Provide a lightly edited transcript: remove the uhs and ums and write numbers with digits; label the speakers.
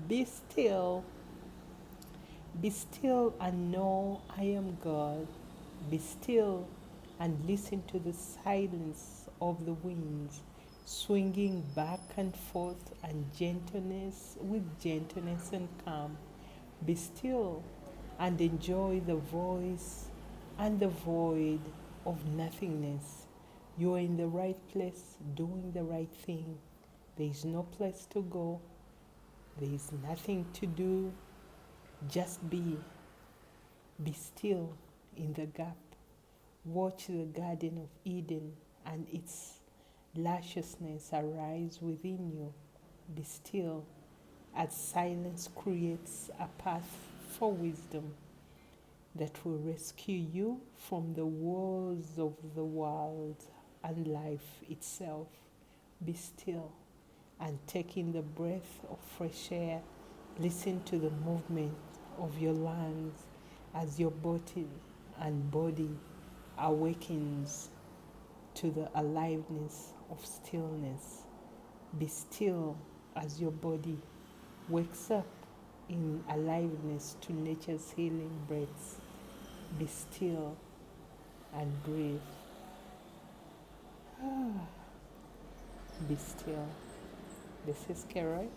Speaker 1: Be still, be still and know I am God. Be still and listen to the silence of the winds swinging back and forth and gentleness with gentleness and calm. Be still and enjoy the voice and the void of nothingness. You are in the right place doing the right thing. There is no place to go. There is nothing to do. Just be. Be still in the gap. Watch the Garden of Eden and its lusciousness arise within you. Be still as silence creates a path for wisdom that will rescue you from the woes of the world and life itself. Be still and take in the breath of fresh air. Listen to the movement of your lungs as your body awakens to the aliveness of stillness. Be still as your body wakes up in aliveness to nature's healing breaths. Be still and breathe. Be still. This is Keroy.